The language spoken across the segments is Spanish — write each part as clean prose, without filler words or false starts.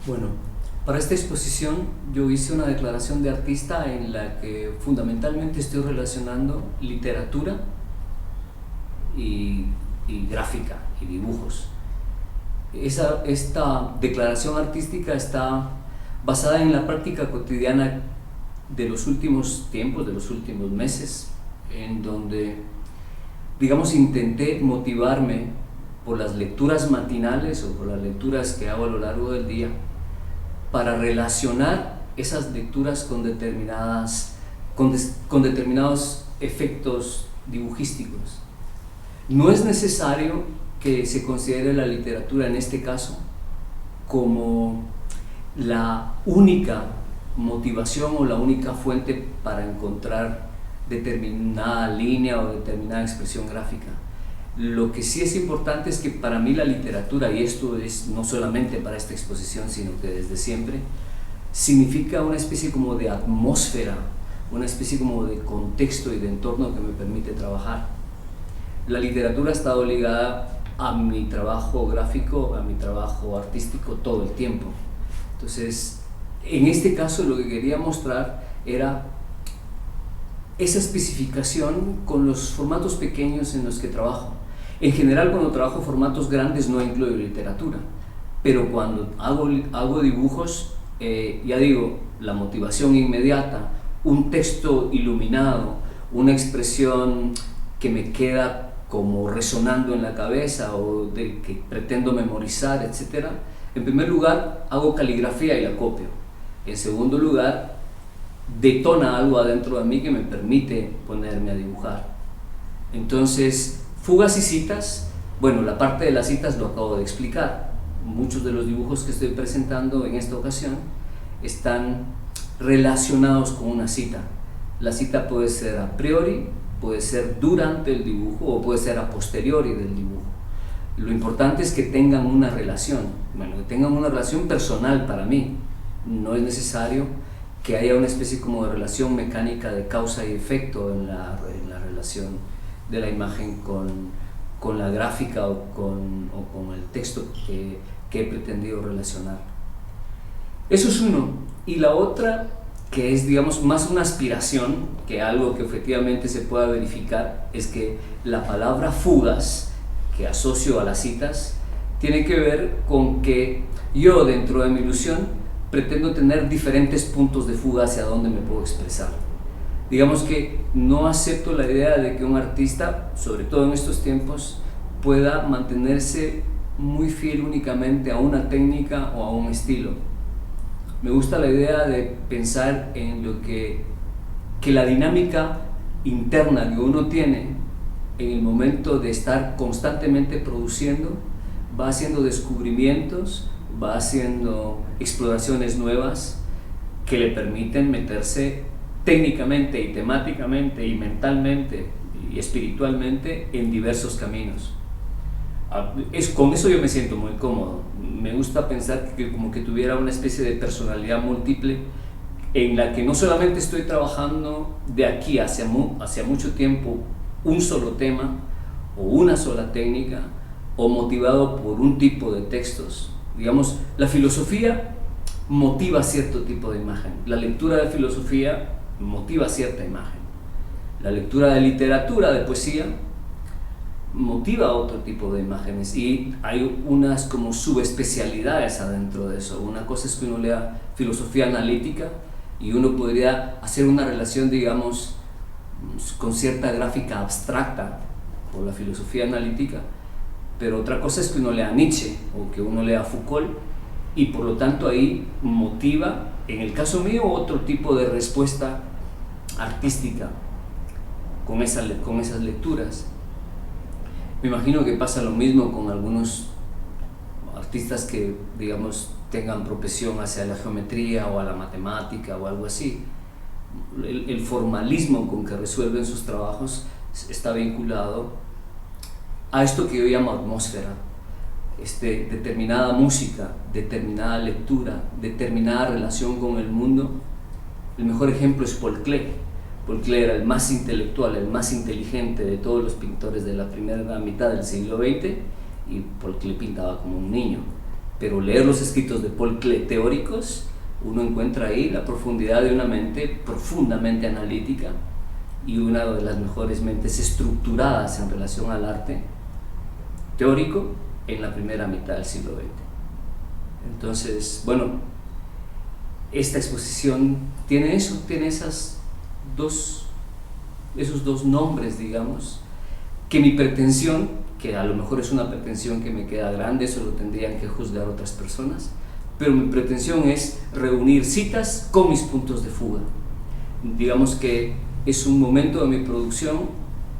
Bueno, para esta exposición yo hice una declaración de artista en la que fundamentalmente estoy relacionando literatura y, y gráfica y dibujos. Esta declaración artística está basada en la práctica cotidiana de los últimos tiempos, de los últimos meses, en donde, digamos, intenté motivarme por las lecturas matinales o por las lecturas que hago a lo largo del día para relacionar esas lecturas con determinados efectos dibujísticos. No es necesario que se considere la literatura en este caso como la única motivación o la única fuente para encontrar determinada línea o determinada expresión gráfica. Lo que sí es importante es que para mí la literatura, y esto es no solamente para esta exposición, sino que desde siempre, significa una especie como de atmósfera, una especie como de contexto y de entorno que me permite trabajar. La literatura ha estado ligada a mi trabajo gráfico, a mi trabajo artístico todo el tiempo. Entonces, en este caso lo que quería mostrar era esa especificación con los formatos pequeños en los que trabajo. En general, cuando trabajo formatos grandes no incluyo literatura, pero cuando hago dibujos, ya digo, la motivación inmediata, un texto iluminado, una expresión que me queda como resonando en la cabeza o de que pretendo memorizar, etc. En primer lugar, hago caligrafía y la copio. En segundo lugar, detona algo adentro de mí que me permite ponerme a dibujar. Entonces, fugas y citas, bueno, la parte de las citas lo acabo de explicar. Muchos de los dibujos que estoy presentando en esta ocasión están relacionados con una cita. La cita puede ser a priori, puede ser durante el dibujo o puede ser a posteriori del dibujo. Lo importante es que tengan una relación, bueno, que tengan una relación personal para mí. No es necesario que haya una especie como de relación mecánica de causa y efecto en la relación de la imagen con la gráfica o con el texto que he pretendido relacionar. Eso es uno. Y la otra, que es, digamos, más una aspiración que algo que efectivamente se pueda verificar, es que la palabra fugas, que asocio a las citas, tiene que ver con que yo, dentro de mi ilusión, pretendo tener diferentes puntos de fuga hacia donde me puedo expresar. Digamos que no acepto la idea de que un artista, sobre todo en estos tiempos, pueda mantenerse muy fiel únicamente a una técnica o a un estilo. Me gusta la idea de pensar en lo que la dinámica interna que uno tiene en el momento de estar constantemente produciendo va haciendo descubrimientos, va haciendo exploraciones nuevas que le permiten meterse técnicamente y temáticamente y mentalmente y espiritualmente en diversos caminos. Con eso yo me siento muy cómodo. Me gusta pensar que como que tuviera una especie de personalidad múltiple en la que no solamente estoy trabajando de aquí hacia mucho tiempo un solo tema o una sola técnica o motivado por un tipo de textos. Digamos, la filosofía motiva cierto tipo de imagen, la lectura de filosofía motiva cierta imagen, la lectura de literatura, de poesía, motiva otro tipo de imágenes y hay unas como subespecialidades adentro de eso. Una cosa es que uno lea filosofía analítica y uno podría hacer una relación, digamos, con cierta gráfica abstracta por la filosofía analítica, pero otra cosa es que uno lea Nietzsche o que uno lea Foucault y por lo tanto ahí motiva, en el caso mío, otro tipo de respuesta artística con esas lecturas. Me imagino que pasa lo mismo con algunos artistas que, digamos, tengan propensión hacia la geometría o a la matemática o algo así. El formalismo con que resuelven sus trabajos está vinculado a esto que yo llamo atmósfera. Determinada música, determinada lectura, determinada relación con el mundo. El mejor ejemplo es Paul Klee. Paul Klee era el más intelectual, el más inteligente de todos los pintores de la primera mitad del siglo XX y Paul Klee pintaba como un niño. pero leer los escritos de Paul Klee teóricos, uno encuentra ahí la profundidad de una mente profundamente analítica y una de las mejores mentes estructuradas en relación al arte teórico en la primera mitad del siglo XX. Entonces, bueno, esta exposición tiene eso, tiene esos dos nombres, digamos, que mi pretensión, que a lo mejor es una pretensión que me queda grande, eso lo tendrían que juzgar otras personas, pero mi pretensión es reunir citas con mis puntos de fuga. Digamos que es un momento de mi producción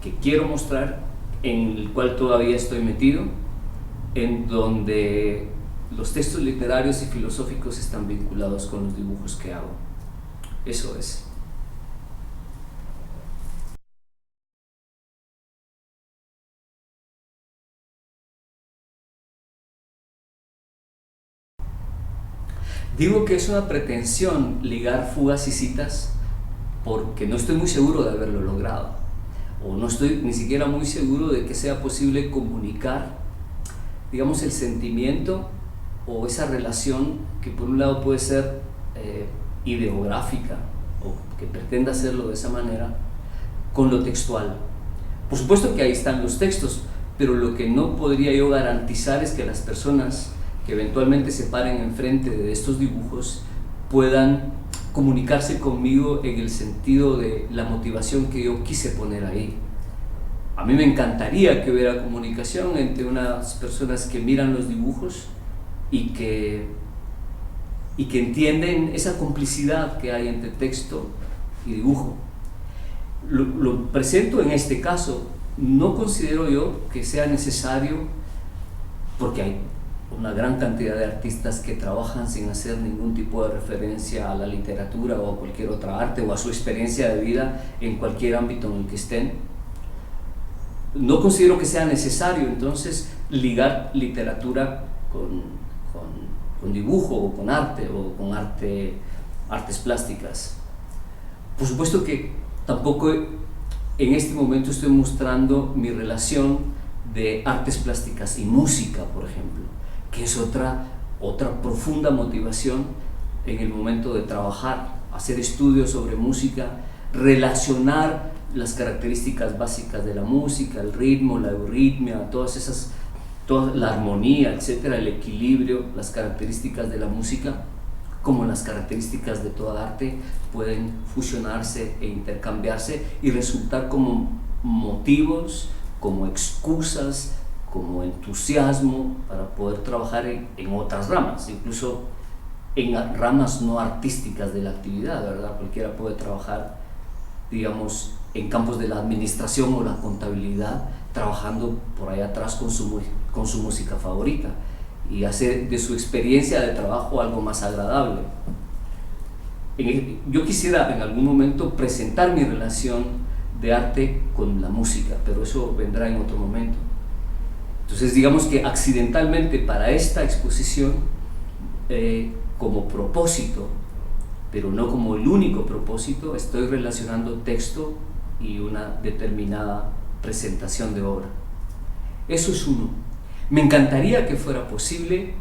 que quiero mostrar, en el cual todavía estoy metido, en donde los textos literarios y filosóficos están vinculados con los dibujos que hago. Eso es. Digo que es una pretensión ligar fugas y citas porque no estoy muy seguro de haberlo logrado, o no estoy ni siquiera muy seguro de que sea posible comunicar, digamos, el sentimiento o esa relación que por un lado puede ser ideográfica o que pretenda hacerlo de esa manera con lo textual. Por supuesto que ahí están los textos, pero lo que no podría yo garantizar es que las personas que eventualmente se paren enfrente de estos dibujos puedan comunicarse conmigo en el sentido de la motivación que yo quise poner ahí. A mí me encantaría que hubiera comunicación entre unas personas que miran los dibujos y que entienden esa complicidad que hay entre texto y dibujo. Lo presento en este caso. No considero yo que sea necesario, porque hay una gran cantidad de artistas que trabajan sin hacer ningún tipo de referencia a la literatura o a cualquier otra arte o a su experiencia de vida en cualquier ámbito en el que estén. No considero que sea necesario entonces ligar literatura con dibujo o con artes plásticas. Por supuesto que tampoco en este momento estoy mostrando mi relación de artes plásticas y música, por ejemplo, que es otra profunda motivación en el momento de trabajar, hacer estudios sobre música, relacionar las características básicas de la música, el ritmo, la euritmia, toda la armonía, etcétera, el equilibrio, las características de la música, como las características de toda arte, pueden fusionarse e intercambiarse y resultar como motivos, como excusas, como entusiasmo para poder trabajar en otras ramas, incluso en ramas no artísticas de la actividad, ¿verdad? Cualquiera puede trabajar, digamos, en campos de la administración o la contabilidad, trabajando por ahí atrás con su música favorita y hacer de su experiencia de trabajo algo más agradable. Yo quisiera en algún momento presentar mi relación de arte con la música, pero eso vendrá en otro momento. Entonces, digamos que accidentalmente para esta exposición, como propósito, pero no como el único propósito, estoy relacionando texto y una determinada presentación de obra. Eso es uno. Me encantaría que fuera posible,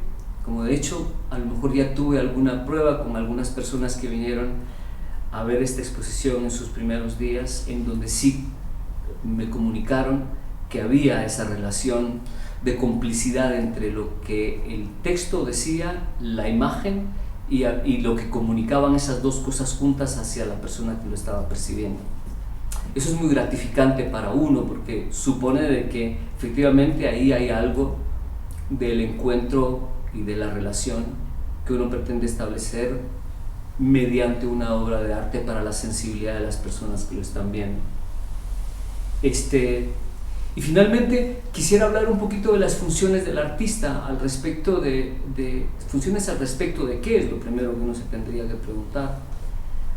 como de hecho a lo mejor ya tuve alguna prueba con algunas personas que vinieron a ver esta exposición en sus primeros días, en donde sí me comunicaron que había esa relación de complicidad entre lo que el texto decía, la imagen y lo que comunicaban esas dos cosas juntas hacia la persona que lo estaba percibiendo. Eso es muy gratificante para uno porque supone de que efectivamente ahí hay algo del encuentro y de la relación que uno pretende establecer mediante una obra de arte para la sensibilidad de las personas que lo están viendo. Y finalmente quisiera hablar un poquito de las funciones del artista al respecto funciones al respecto de qué es lo primero que uno se tendría que preguntar.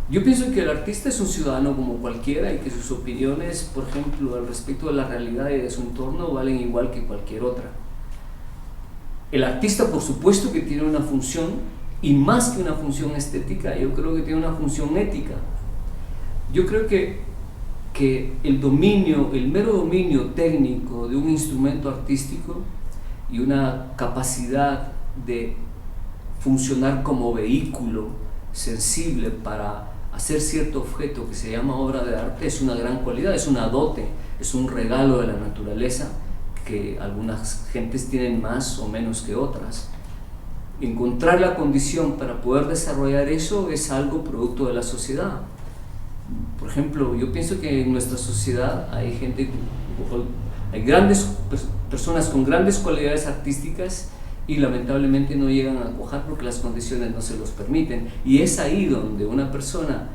Yo pienso que el artista es un ciudadano como cualquiera y que sus opiniones, por ejemplo, al respecto de la realidad y de su entorno valen igual que cualquier otra. El artista, por supuesto, que tiene una función, y más que una función estética, yo creo que tiene una función ética. Yo creo que el mero dominio técnico de un instrumento artístico y una capacidad de funcionar como vehículo sensible para hacer cierto objeto que se llama obra de arte es una gran cualidad, es una dote, es un regalo de la naturaleza que algunas gentes tienen más o menos que otras. Encontrar la condición para poder desarrollar eso es algo producto de la sociedad. Por ejemplo, yo pienso que en nuestra sociedad hay grandes personas con grandes cualidades artísticas y lamentablemente no llegan a cuajar porque las condiciones no se los permiten. Y es ahí donde una persona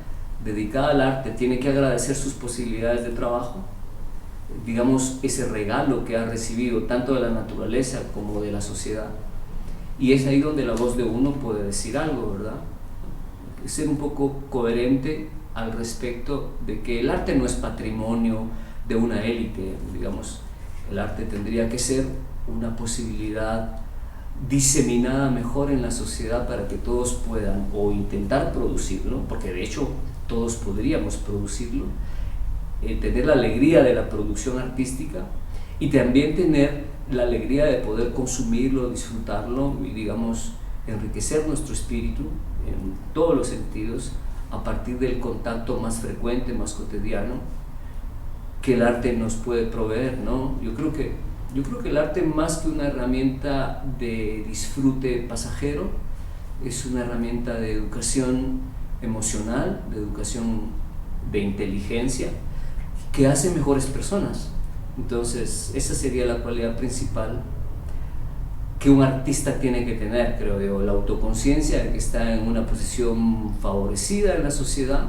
dedicada al arte tiene que agradecer sus posibilidades de trabajo, digamos, ese regalo que ha recibido tanto de la naturaleza como de la sociedad. Y es ahí donde la voz de uno puede decir algo, ¿verdad? Ser un poco coherente al respecto de que el arte no es patrimonio de una élite, digamos. El arte tendría que ser una posibilidad diseminada mejor en la sociedad para que todos puedan o intentar producirlo, porque de hecho todos podríamos producirlo, tener la alegría de la producción artística y también tener la alegría de poder consumirlo, disfrutarlo y, digamos, enriquecer nuestro espíritu en todos los sentidos a partir del contacto más frecuente, más cotidiano que el arte nos puede proveer, ¿no? Yo creo que el arte, más que una herramienta de disfrute pasajero, es una herramienta de educación emocional, de educación de inteligencia, que hace mejores personas. Entonces, esa sería la cualidad principal que un artista tiene que tener, creo yo, la autoconciencia de que está en una posición favorecida en la sociedad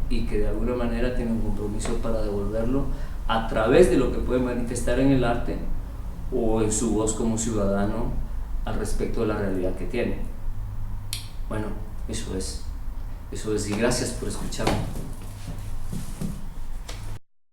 y que de alguna manera tiene un compromiso para devolverlo a través de lo que puede manifestar en el arte o en su voz como ciudadano al respecto de la realidad que tiene. Bueno, eso es, y gracias por escucharme.